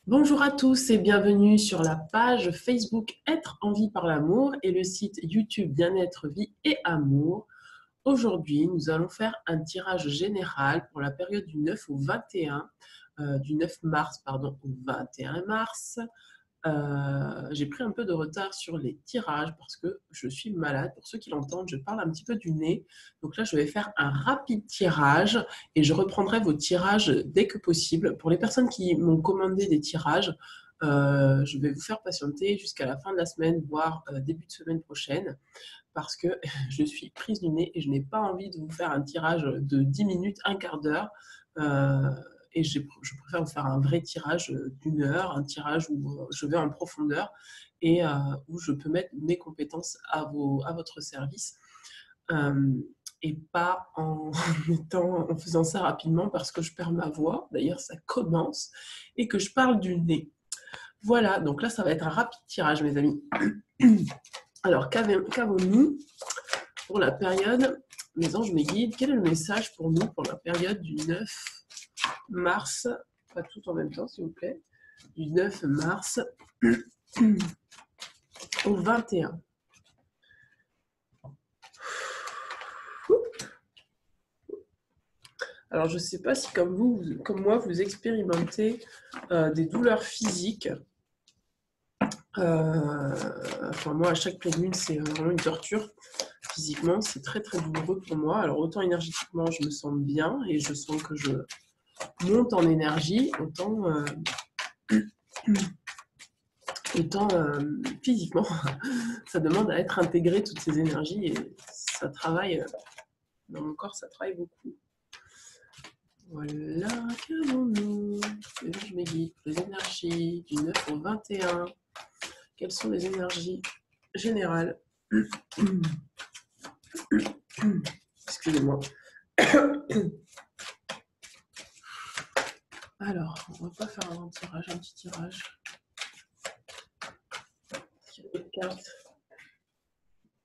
Bonjour à tous et bienvenue sur la page Facebook Être en vie par l'amour et le site YouTube Bien-être, vie et amour. Aujourd'hui, nous allons faire un tirage général pour la période du 9 au 21, du 9 mars pardon, au 21 mars. J'ai pris un peu de retard sur les tirages parce que je suis malade. Pour ceux qui l'entendent, je parle un petit peu du nez. Donc là, je vais faire un rapide tirage et je reprendrai vos tirages dès que possible. Pour les personnes qui m'ont commandé des tirages, je vais vous faire patienter jusqu'à la fin de la semaine, voire début de semaine prochaine, parce que je suis prise du nez et je n'ai pas envie de vous faire un tirage de 10 minutes, un quart d'heure. Et je préfère vous faire un vrai tirage d'une heure, un tirage où je vais en profondeur et où je peux mettre mes compétences à votre service. Et pas en faisant ça rapidement parce que je perds ma voix, d'ailleurs ça commence, et que je parle du nez. Voilà, donc là ça va être un rapide tirage mes amis. Alors qu'avons-nous pour la période, mes anges, mes guides, quel est le message pour nous pour la période du 9 mars, pas tout en même temps s'il vous plaît, du 9 mars au 21. Alors je ne sais pas si comme moi, vous expérimentez des douleurs physiques. Enfin moi, à chaque pleine lune, c'est vraiment une torture. Physiquement, c'est très très douloureux pour moi. Alors autant énergétiquement, je me sens bien et je sens que je monte en énergie, autant physiquement, ça demande à être intégré toutes ces énergies et ça travaille, dans mon corps, ça travaille beaucoup. Voilà, qu'avons-nous? Je me guide pour les énergies du 9 au 21. Quelles sont les énergies générales? Excusez-moi. Alors, on va pas faire un tirage, un petit tirage. Tirer cartes.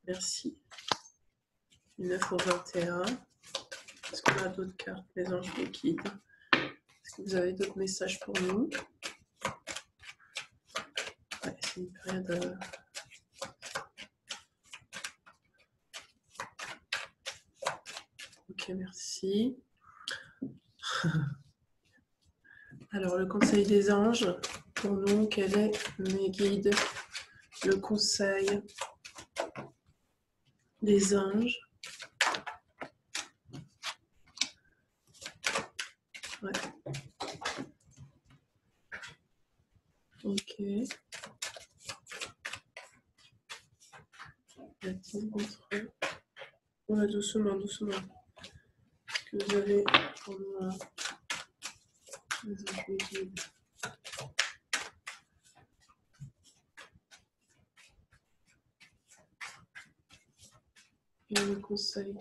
Merci. Du 9 au 21. Est-ce qu'on a d'autres cartes, les anges, les guides? Est-ce que vous avez d'autres messages pour nous? Ouais, c'est une période... Ok, merci. Alors, le conseil des anges, pour nous, quel est, mes guides, le conseil des anges? Ouais. Ok. Ouais, doucement, doucement. Est-ce que vous avez pour moi les anges, mes guides? Et le conseil.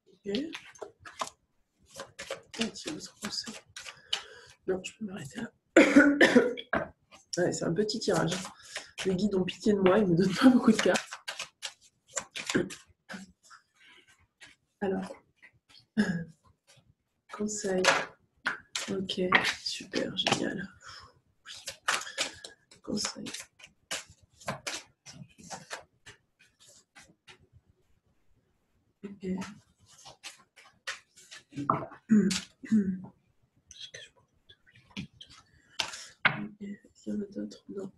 Ok. C'est votre conseil. Non, je peux m'arrêter là. Ouais, c'est un petit tirage. Les guides ont pitié de moi, ils ne me donnent pas beaucoup de cartes. Alors, conseil. Ok, super, génial. Conseil. Ok. Est-ce qu'il y en a d'autres? Non.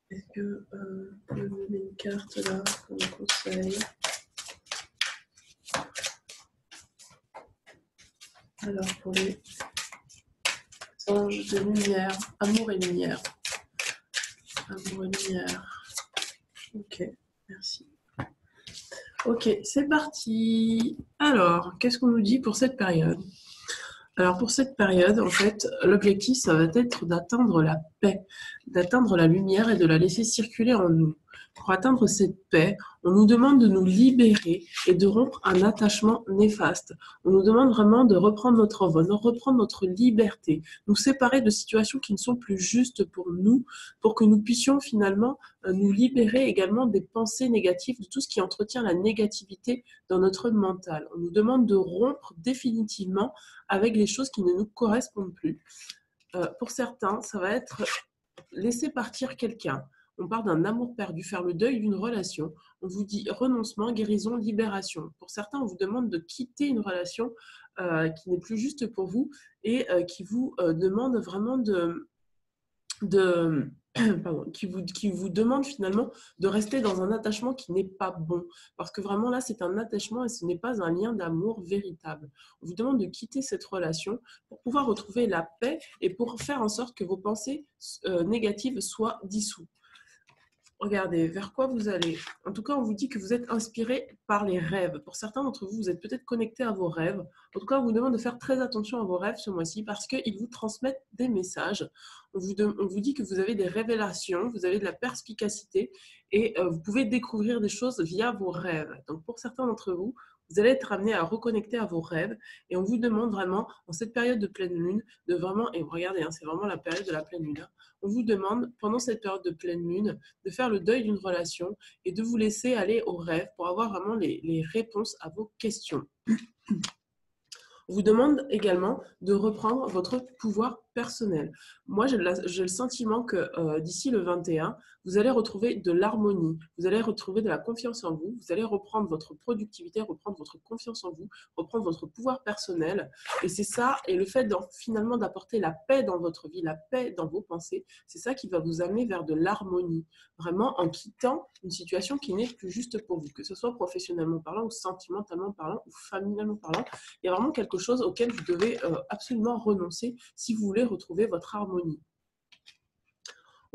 Est-ce que vous pouvez me donner une carte là comme conseil? Alors, pour les anges de lumière, amour et lumière. Amour et lumière. Ok, merci. Ok, c'est parti. Alors, qu'est-ce qu'on nous dit pour cette période? Alors pour cette période, en fait, l'objectif, ça va être d'atteindre la paix, d'atteindre la lumière et de la laisser circuler en nous. Pour atteindre cette paix, on nous demande de nous libérer et de rompre un attachement néfaste. On nous demande vraiment de reprendre notre envol, de reprendre notre liberté, nous séparer de situations qui ne sont plus justes pour nous, pour que nous puissions finalement nous libérer également des pensées négatives, de tout ce qui entretient la négativité dans notre mental. On nous demande de rompre définitivement avec les choses qui ne nous correspondent plus. Pour certains, ça va être laisser partir quelqu'un. On parle d'un amour perdu, faire le deuil d'une relation. On vous dit renoncement, guérison, libération. Pour certains, on vous demande de quitter une relation qui n'est plus juste pour vous et qui vous demande vraiment pardon, qui vous demande finalement de rester dans un attachement qui n'est pas bon. Parce que vraiment là, c'est un attachement et ce n'est pas un lien d'amour véritable. On vous demande de quitter cette relation pour pouvoir retrouver la paix et pour faire en sorte que vos pensées négatives soient dissoutes. Regardez, vers quoi vous allez. En tout cas, on vous dit que vous êtes inspiré par les rêves. Pour certains d'entre vous, vous êtes peut-être connecté à vos rêves. En tout cas, on vous demande de faire très attention à vos rêves ce mois-ci parce qu'ils vous transmettent des messages. On vous dit que vous avez des révélations, vous avez de la perspicacité et vous pouvez découvrir des choses via vos rêves. Donc, pour certains d'entre vous, vous allez être amené à reconnecter à vos rêves et on vous demande vraiment, en cette période de pleine lune, de vraiment, et regardez, c'est vraiment la période de la pleine lune, on vous demande, pendant cette période de pleine lune, de faire le deuil d'une relation et de vous laisser aller au rêve pour avoir vraiment les réponses à vos questions. On vous demande également de reprendre votre pouvoir personnel. Moi, j'ai le sentiment que d'ici le 21, vous allez retrouver de l'harmonie, vous allez retrouver de la confiance en vous, vous allez reprendre votre productivité, reprendre votre confiance en vous, reprendre votre pouvoir personnel. Et c'est ça, et le fait finalement d'apporter la paix dans votre vie, la paix dans vos pensées, c'est ça qui va vous amener vers de l'harmonie, vraiment en quittant une situation qui n'est plus juste pour vous, que ce soit professionnellement parlant ou sentimentalement parlant ou familialement parlant. Il y a vraiment quelque chose auquel vous devez absolument renoncer si vous voulez retrouver votre harmonie.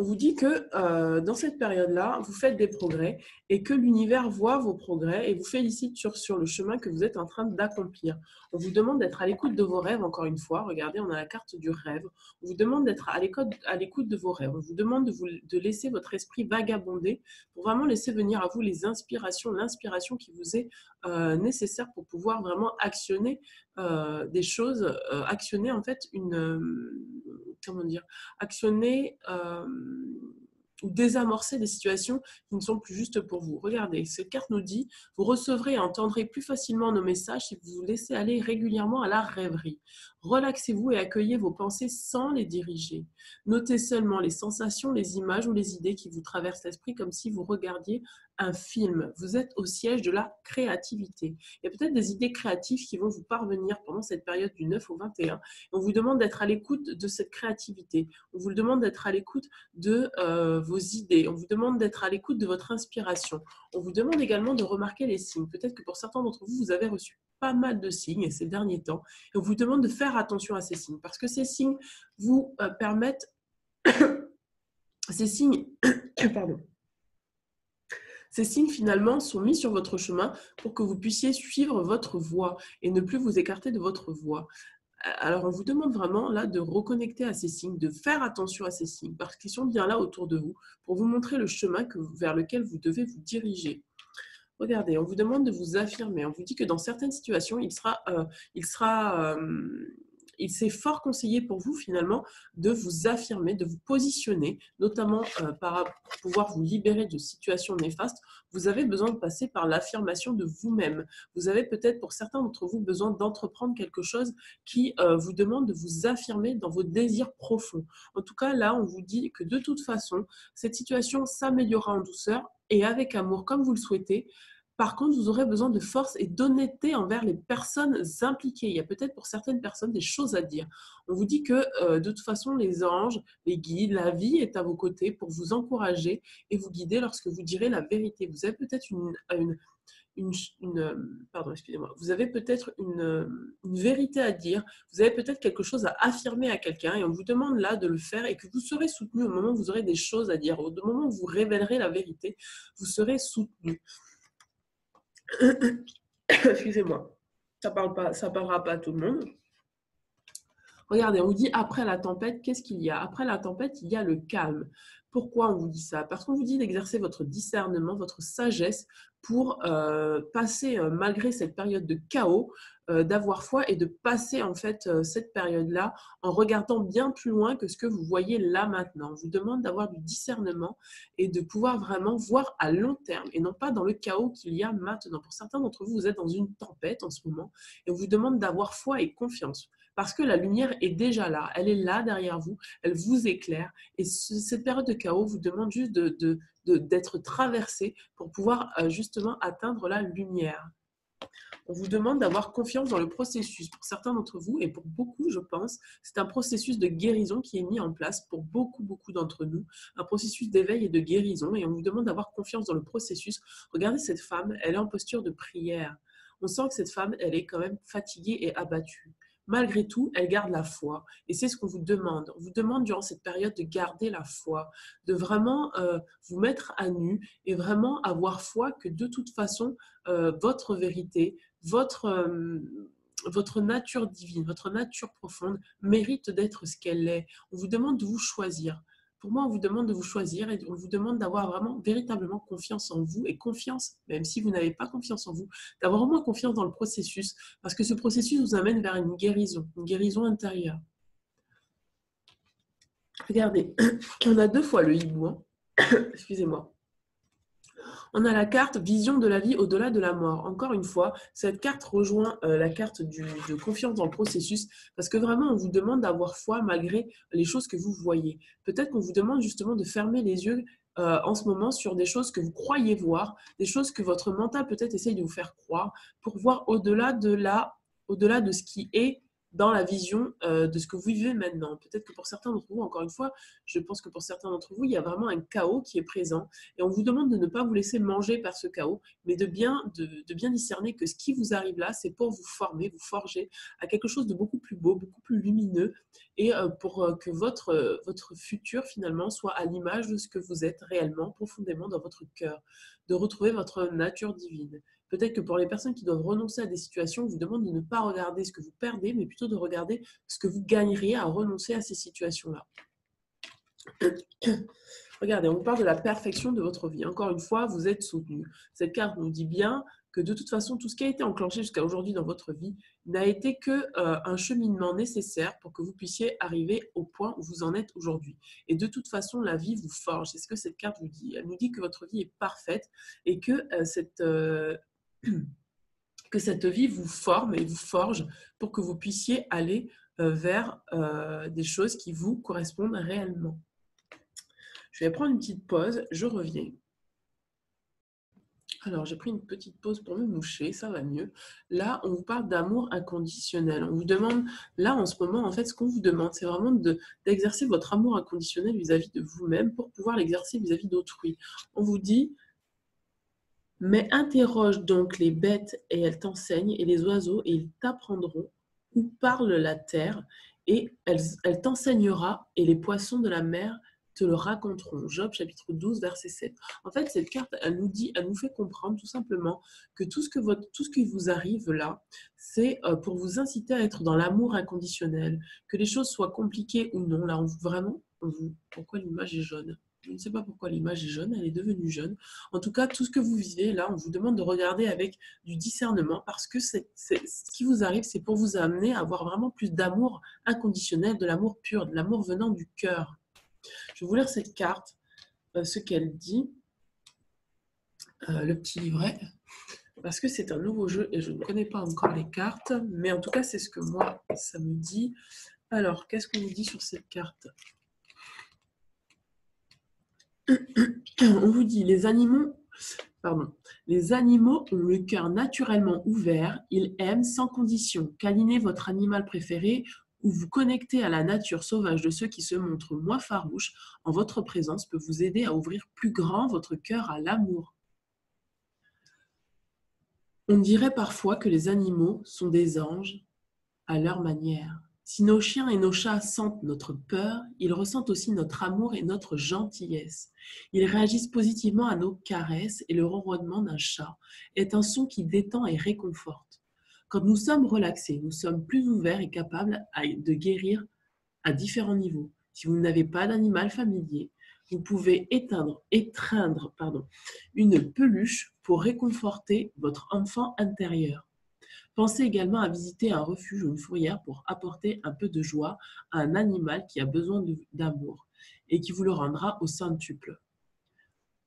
On vous dit que dans cette période-là, vous faites des progrès et que l'univers voit vos progrès et vous félicite sur le chemin que vous êtes en train d'accomplir. On vous demande d'être à l'écoute de vos rêves, encore une fois. Regardez, on a la carte du rêve. On vous demande d'être à l'écoute de vos rêves. On vous demande de laisser votre esprit vagabonder pour vraiment laisser venir à vous les inspirations, l'inspiration qui vous est nécessaire pour pouvoir vraiment actionner des choses, actionner en fait comment dire, actionner ou désamorcer des situations qui ne sont plus justes pour vous. Regardez, cette carte nous dit, vous recevrez et entendrez plus facilement nos messages si vous vous laissez aller régulièrement à la rêverie. Relaxez-vous et accueillez vos pensées sans les diriger. Notez seulement les sensations, les images ou les idées qui vous traversent l'esprit comme si vous regardiez un film. Vous êtes au siège de la créativité. Il y a peut-être des idées créatives qui vont vous parvenir pendant cette période du 9 au 21. On vous demande d'être à l'écoute de cette créativité. On vous demande d'être à l'écoute de vos idées. On vous demande d'être à l'écoute de votre inspiration. On vous demande également de remarquer les signes. Peut-être que pour certains d'entre vous, vous avez reçu pas mal de signes ces derniers temps. Et on vous demande de faire attention à ces signes parce que ces signes vous permettent... ces signes... Pardon. Ces signes, finalement, sont mis sur votre chemin pour que vous puissiez suivre votre voie et ne plus vous écarter de votre voie. Alors, on vous demande vraiment là de reconnecter à ces signes, de faire attention à ces signes, parce qu'ils sont bien là autour de vous pour vous montrer le chemin vers lequel vous devez vous diriger. Regardez, on vous demande de vous affirmer. On vous dit que dans certaines situations, c'est fort conseillé pour vous finalement de vous affirmer, de vous positionner, notamment pour pouvoir vous libérer de situations néfastes. Vous avez besoin de passer par l'affirmation de vous-même. Vous avez peut-être pour certains d'entre vous besoin d'entreprendre quelque chose qui vous demande de vous affirmer dans vos désirs profonds. En tout cas, là, on vous dit que de toute façon, cette situation s'améliorera en douceur et avec amour comme vous le souhaitez. Par contre, vous aurez besoin de force et d'honnêteté envers les personnes impliquées. Il y a peut-être pour certaines personnes des choses à dire. On vous dit que de toute façon, les anges, les guides, la vie est à vos côtés pour vous encourager et vous guider lorsque vous direz la vérité. Vous avez peut-être pardon, excusez-moi. Vous avez peut-être une vérité à dire. Vous avez peut-être quelque chose à affirmer à quelqu'un et on vous demande là de le faire et que vous serez soutenu au moment où vous aurez des choses à dire. Au moment où vous révélerez la vérité, vous serez soutenu. Excusez-moi, ça parlera pas à tout le monde. Regardez, on vous dit après la tempête, qu'est-ce qu'il y a? Après la tempête, il y a le calme. Pourquoi on vous dit ça? Parce qu'on vous dit d'exercer votre discernement, votre sagesse pour passer, malgré cette période de chaos, d'avoir foi et de passer en fait cette période-là en regardant bien plus loin que ce que vous voyez là maintenant. On vous demande d'avoir du discernement et de pouvoir vraiment voir à long terme et non pas dans le chaos qu'il y a maintenant. Pour certains d'entre vous, vous êtes dans une tempête en ce moment et on vous demande d'avoir foi et confiance parce que la lumière est déjà là, elle est là derrière vous, elle vous éclaire et cette période de chaos vous demande juste d'être traversé pour pouvoir justement atteindre la lumière. On vous demande d'avoir confiance dans le processus. Pour certains d'entre vous, et pour beaucoup, je pense, c'est un processus de guérison qui est mis en place pour beaucoup d'entre nous, un processus d'éveil et de guérison, et on vous demande d'avoir confiance dans le processus. Regardez cette femme, elle est en posture de prière. On sent que cette femme, elle est quand même fatiguée et abattue. Malgré tout, elle garde la foi. Et c'est ce qu'on vous demande. On vous demande durant cette période de garder la foi, de vraiment vous mettre à nu et vraiment avoir foi que de toute façon, votre vérité, votre nature divine, votre nature profonde mérite d'être ce qu'elle est. On vous demande de vous choisir. Pour moi, on vous demande de vous choisir et on vous demande d'avoir vraiment véritablement confiance en vous et confiance, même si vous n'avez pas confiance en vous, d'avoir vraiment confiance dans le processus parce que ce processus vous amène vers une guérison intérieure. Regardez, on a 2 fois le hibou, hein. Excusez-moi. On a la carte vision de la vie au-delà de la mort. Encore une fois, cette carte rejoint la carte de confiance dans le processus parce que vraiment, on vous demande d'avoir foi malgré les choses que vous voyez. Peut-être qu'on vous demande justement de fermer les yeux en ce moment sur des choses que vous croyez voir, des choses que votre mental peut-être essaye de vous faire croire pour voir au-delà de ce qui est dans la vision de ce que vous vivez maintenant. Peut-être que pour certains d'entre vous, encore une fois, je pense que pour certains d'entre vous, il y a vraiment un chaos qui est présent et on vous demande de ne pas vous laisser manger par ce chaos, mais de bien discerner que ce qui vous arrive là, c'est pour vous former, vous forger à quelque chose de beaucoup plus beau, beaucoup plus lumineux et pour que votre futur finalement soit à l'image de ce que vous êtes réellement, profondément dans votre cœur, de retrouver votre nature divine. Peut-être que pour les personnes qui doivent renoncer à des situations, on vous demande de ne pas regarder ce que vous perdez, mais plutôt de regarder ce que vous gagneriez à renoncer à ces situations-là. Regardez, on vous parle de la perfection de votre vie. Encore une fois, vous êtes soutenu. Cette carte nous dit bien que de toute façon, tout ce qui a été enclenché jusqu'à aujourd'hui dans votre vie n'a été qu'un cheminement nécessaire pour que vous puissiez arriver au point où vous en êtes aujourd'hui. Et de toute façon, la vie vous forge. C'est ce que cette carte vous dit. Elle nous dit que votre vie est parfaite et que cette vie vous forme et vous forge pour que vous puissiez aller vers des choses qui vous correspondent réellement. Je vais prendre une petite pause, je reviens. Alors, j'ai pris une petite pause pour me moucher, ça va mieux. Là, on vous parle d'amour inconditionnel. On vous demande, là, en ce moment, en fait, ce qu'on vous demande, c'est vraiment d'exercer votre amour inconditionnel vis-à-vis de vous-même pour pouvoir l'exercer vis-à-vis d'autrui. On vous dit, mais interroge donc les bêtes et elles t'enseignent, et les oiseaux, et ils t'apprendront où parle la terre, et elle t'enseignera, et les poissons de la mer te le raconteront. Job chapitre 12, verset 7. En fait, cette carte, elle nous fait comprendre tout simplement que tout ce qui vous arrive là, c'est pour vous inciter à être dans l'amour inconditionnel, que les choses soient compliquées ou non. Là, pourquoi l'image est jaune? Je ne sais pas pourquoi l'image est jaune, elle est devenue jaune. En tout cas, tout ce que vous vivez, là, on vous demande de regarder avec du discernement parce que ce qui vous arrive, c'est pour vous amener à avoir vraiment plus d'amour inconditionnel, de l'amour pur, de l'amour venant du cœur. Je vais vous lire cette carte, ce qu'elle dit, le petit livret, parce que c'est un nouveau jeu et je ne connais pas encore les cartes, mais en tout cas, c'est ce que moi, ça me dit. Alors, qu'est-ce qu'on nous dit sur cette carte ? On vous dit, les animaux ont le cœur naturellement ouvert, ils aiment sans condition. Câlinez votre animal préféré ou vous connecter à la nature sauvage de ceux qui se montrent moins farouches en votre présence peut vous aider à ouvrir plus grand votre cœur à l'amour. On dirait parfois que les animaux sont des anges à leur manière. Si nos chiens et nos chats sentent notre peur, ils ressentent aussi notre amour et notre gentillesse. Ils réagissent positivement à nos caresses et le ronronnement d'un chat est un son qui détend et réconforte. Quand nous sommes relaxés, nous sommes plus ouverts et capables de guérir à différents niveaux. Si vous n'avez pas d'animal familier, Vous pouvez étreindre une peluche pour réconforter votre enfant intérieur. Pensez également à visiter un refuge ou une fourrière pour apporter un peu de joie à un animal qui a besoin d'amour et qui vous le rendra au centuple.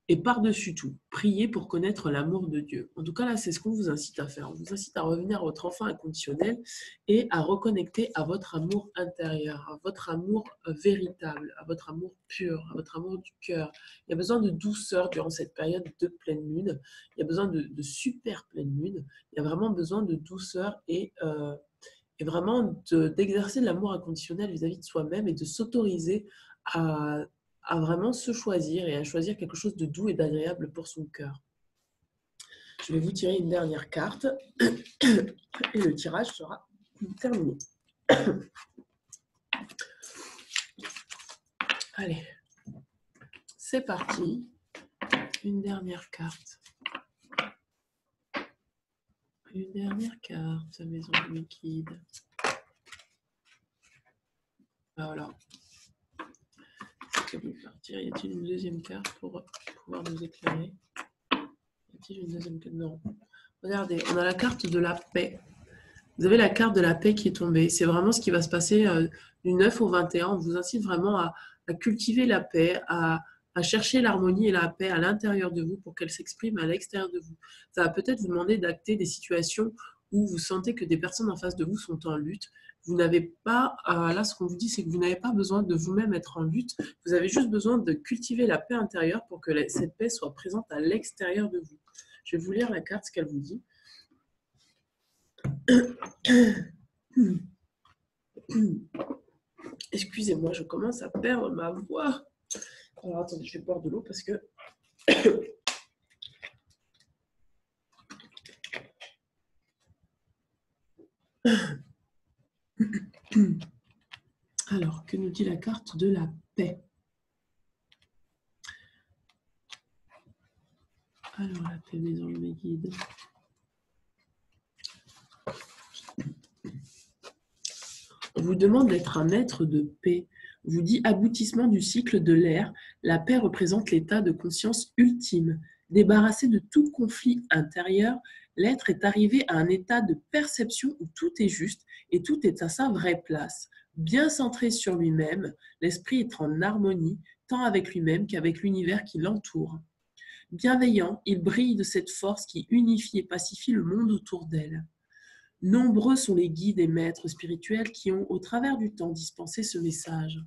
Et par-dessus tout, priez pour connaître l'amour de Dieu. En tout cas, là, c'est ce qu'on vous incite à faire. On vous incite à revenir à votre enfant inconditionnel et à reconnecter à votre amour intérieur, à votre amour véritable, à votre amour pur, à votre amour du cœur. Il y a besoin de douceur durant cette période de pleine lune. Il y a besoin de super pleine lune. Il y a vraiment besoin de douceur et vraiment d'exercer de l'amour inconditionnel vis-à-vis de soi-même et de s'autoriser à, à vraiment se choisir et à choisir quelque chose de doux et d'agréable pour son cœur. Je vais vous tirer une dernière carte et le tirage sera terminé. Allez, c'est parti. Une dernière carte. Une dernière carte, maison liquide. Voilà. C'est bon, partir. Y a-t-il une deuxième carte pour pouvoir nous éclairer? Y a-t-il une deuxième carte? Non. Regardez, on a la carte de la paix. Vous avez la carte de la paix qui est tombée. C'est vraiment ce qui va se passer du 9 au 21. On vous incite vraiment à cultiver la paix, à chercher l'harmonie et la paix à l'intérieur de vous pour qu'elle s'exprime à l'extérieur de vous. Ça va peut-être vous demander d'acter des situations où vous sentez que des personnes en face de vous sont en lutte. Vous n'avez pas, là ce qu'on vous dit, c'est que vous n'avez pas besoin de vous-même être en lutte. Vous avez juste besoin de cultiver la paix intérieure pour que cette paix soit présente à l'extérieur de vous. Je vais vous lire la carte, ce qu'elle vous dit. Excusez-moi, je commence à perdre ma voix. Alors attendez, je vais boire de l'eau parce que... Alors, que nous dit la carte de la paix? Alors, la paix, maison de mes guides. On vous demande d'être un être de paix. On vous dit aboutissement du cycle de l'air. La paix représente l'état de conscience ultime. Débarrassé de tout conflit intérieur, l'être est arrivé à un état de perception où tout est juste et tout est à sa vraie place. Bien centré sur lui-même, l'esprit est en harmonie tant avec lui-même qu'avec l'univers qui l'entoure. Bienveillant, il brille de cette force qui unifie et pacifie le monde autour d'elle. Nombreux sont les guides et maîtres spirituels qui ont, au travers du temps, dispensé ce message.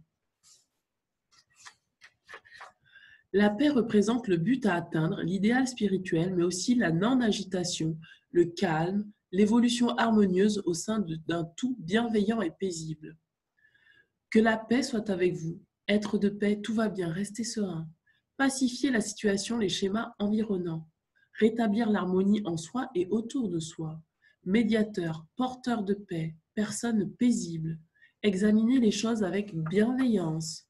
La paix représente le but à atteindre, l'idéal spirituel, mais aussi la non-agitation, le calme, l'évolution harmonieuse au sein d'un tout bienveillant et paisible. Que la paix soit avec vous. Être de paix, tout va bien, restez serein. Pacifier la situation, les schémas environnants. Rétablir l'harmonie en soi et autour de soi. Médiateur, porteur de paix, personne paisible. Examiner les choses avec bienveillance.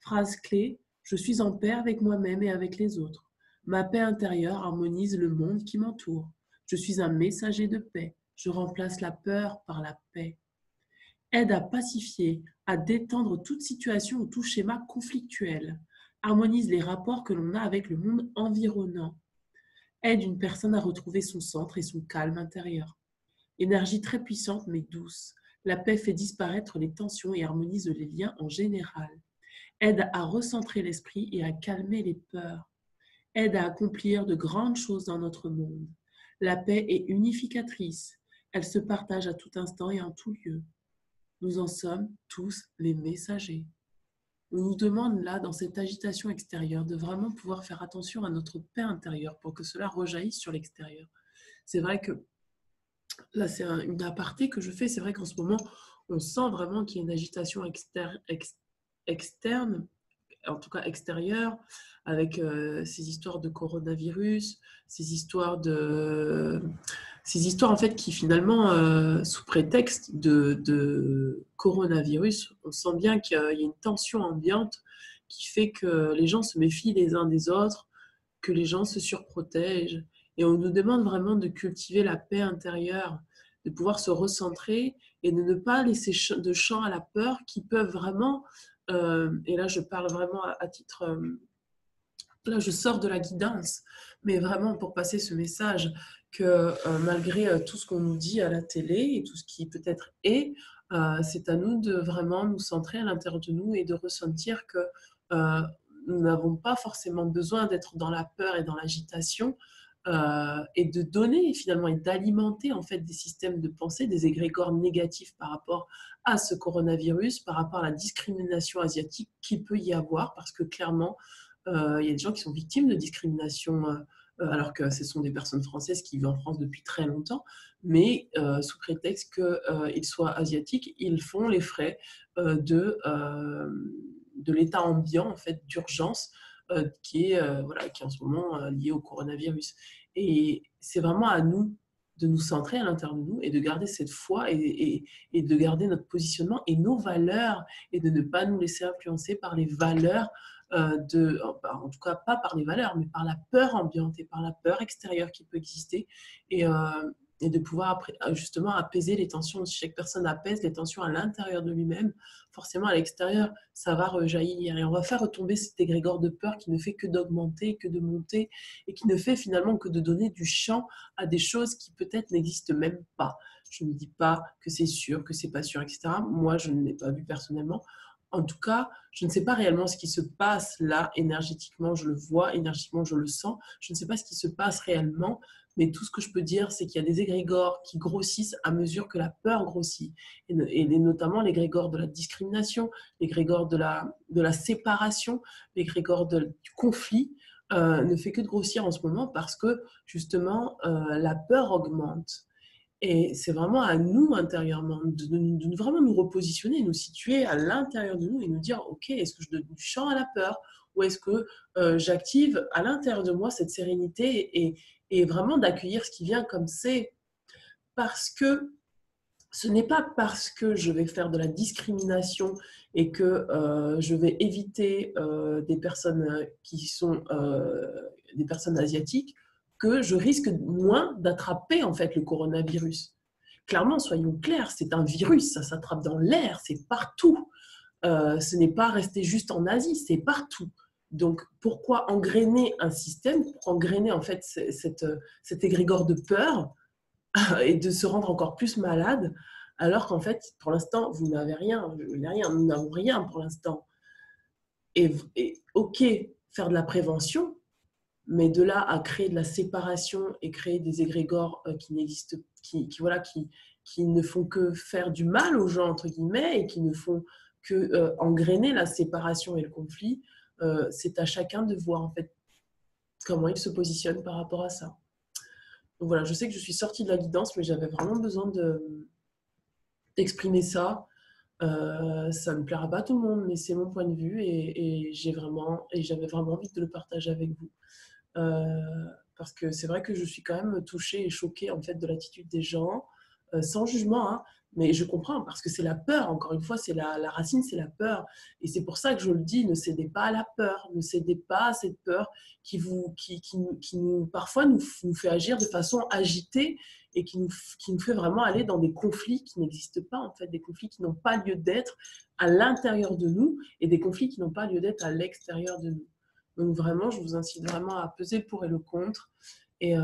Phrase clé, je suis en paix avec moi-même et avec les autres. Ma paix intérieure harmonise le monde qui m'entoure. Je suis un messager de paix. Je remplace la peur par la paix. Aide à pacifier, à détendre toute situation ou tout schéma conflictuel. Harmonise les rapports que l'on a avec le monde environnant. Aide une personne à retrouver son centre et son calme intérieur. Énergie très puissante mais douce. La paix fait disparaître les tensions et harmonise les liens en général. Aide à recentrer l'esprit et à calmer les peurs. Aide à accomplir de grandes choses dans notre monde. La paix est unificatrice. Elle se partage à tout instant et en tout lieu. Nous en sommes tous les messagers. On nous demande là, dans cette agitation extérieure, de vraiment pouvoir faire attention à notre paix intérieure pour que cela rejaillisse sur l'extérieur. C'est vrai que là, c'est une aparté que je fais. C'est vrai qu'en ce moment, on sent vraiment qu'il y a une agitation externe, en tout cas extérieure, avec ces histoires de coronavirus, ces histoires en fait qui finalement, sous prétexte de coronavirus, on sent bien qu'il y a une tension ambiante qui fait que les gens se méfient les uns des autres, que les gens se surprotègent. Et on nous demande vraiment de cultiver la paix intérieure, de pouvoir se recentrer et de ne pas laisser de champ à la peur qui peuvent vraiment et là je parle vraiment à titre, là je sors de la guidance, mais vraiment pour passer ce message que malgré tout ce qu'on nous dit à la télé et tout ce qui peut-être est, c'est à nous de vraiment nous centrer à l'intérieur de nous et de ressentir que euh, nous n'avons pas forcément besoin d'être dans la peur et dans l'agitation, et de donner finalement et d'alimenter en fait des systèmes de pensée, des égrégores négatifs par rapport à ce coronavirus, par rapport à la discrimination asiatique qu'il peut y avoir, parce que clairement, il y a des gens qui sont victimes de discrimination, alors que ce sont des personnes françaises qui vivent en France depuis très longtemps, mais sous prétexte qu'ils soient asiatiques, ils font les frais de l'état ambiant en fait, d'urgence voilà, qui est en ce moment lié au coronavirus. Et c'est vraiment à nous de nous centrer à l'intérieur de nous et de garder cette foi et de garder notre positionnement et nos valeurs et de ne pas nous laisser influencer par les valeurs en tout cas pas par les valeurs, mais par la peur ambiante et par la peur extérieure qui peut exister et, euh, et de pouvoir justement apaiser les tensions. Si chaque personne apaise les tensions à l'intérieur de lui-même, forcément à l'extérieur, ça va rejaillir et on va faire retomber cet égrégore de peur qui ne fait que d'augmenter, que de monter et qui ne fait finalement que de donner du champ à des choses qui peut-être n'existent même pas. Je ne dis pas que c'est sûr, que c'est pas sûr, etc. Moi, je ne l'ai pas vu personnellement. En tout cas, je ne sais pas réellement ce qui se passe là énergétiquement, je le vois, énergétiquement, je le sens. Je ne sais pas ce qui se passe réellement, mais tout ce que je peux dire, c'est qu'il y a des égrégores qui grossissent à mesure que la peur grossit, et notamment l'égrégore de la discrimination, l'égrégore de la séparation, l'égrégore du conflit. Ne fait que de grossir en ce moment parce que justement la peur augmente. Et c'est vraiment à nous intérieurement de vraiment nous repositionner, nous situer à l'intérieur de nous et nous dire, ok, est-ce que je donne du champ à la peur ou est-ce que j'active à l'intérieur de moi cette sérénité et vraiment d'accueillir ce qui vient comme c'est. Parce que ce n'est pas parce que je vais faire de la discrimination et que je vais éviter des personnes qui sont des personnes asiatiques que je risque moins d'attraper en fait le coronavirus. Clairement, soyons clairs, c'est un virus, ça s'attrape dans l'air, c'est partout. Ce n'est pas resté juste en Asie, c'est partout. Donc, pourquoi engrainer un système, pourquoi engrainer en fait cet égrégore de peur et de se rendre encore plus malade, alors qu'en fait, pour l'instant, vous n'avez rien, nous n'avons rien pour l'instant. Et ok, faire de la prévention, mais de là à créer de la séparation et créer des égrégores qui n'existent, voilà, qui ne font que faire du mal aux gens, entre guillemets, et qui ne font que engrainer la séparation et le conflit, c'est à chacun de voir en fait comment il se positionne par rapport à ça. Donc voilà, je sais que je suis sortie de la guidance, mais j'avais vraiment besoin d'exprimer ça. Ça ne plaira pas à tout le monde, mais c'est mon point de vue et j'avais vraiment envie de le partager avec vous. Parce que c'est vrai que je suis quand même touchée et choquée en fait de l'attitude des gens, sans jugement, hein, mais je comprends parce que c'est la peur, encore une fois, c'est la racine, c'est la peur. Et c'est pour ça que je le dis, ne cédez pas à la peur, ne cédez pas à cette peur qui nous, parfois nous fait agir de façon agitée et qui nous fait vraiment aller dans des conflits qui n'existent pas, en fait, des conflits qui n'ont pas lieu d'être à l'intérieur de nous et des conflits qui n'ont pas lieu d'être à l'extérieur de nous. Donc vraiment, je vous incite vraiment à peser le pour et le contre et,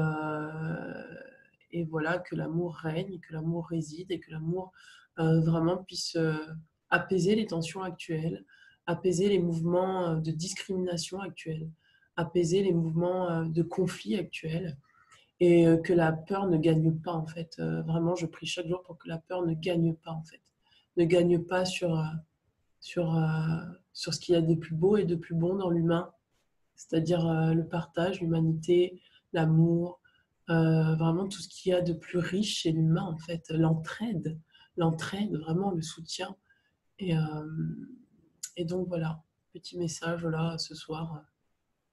et voilà, que l'amour règne, que l'amour réside et que l'amour vraiment puisse apaiser les tensions actuelles, apaiser les mouvements de discrimination actuels, apaiser les mouvements de conflit actuels et que la peur ne gagne pas en fait. Vraiment, je prie chaque jour pour que la peur ne gagne pas en fait, ne gagne pas sur, sur ce qu'il y a de plus beau et de plus bon dans l'humain, c'est-à-dire le partage, l'humanité, l'amour, vraiment tout ce qu'il y a de plus riche chez l'humain en fait, l'entraide, vraiment le soutien. Et, et donc voilà, petit message là ce soir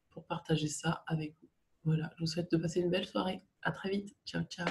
pour partager ça avec vous. Voilà, je vous souhaite de passer une belle soirée. À très vite. Ciao, ciao.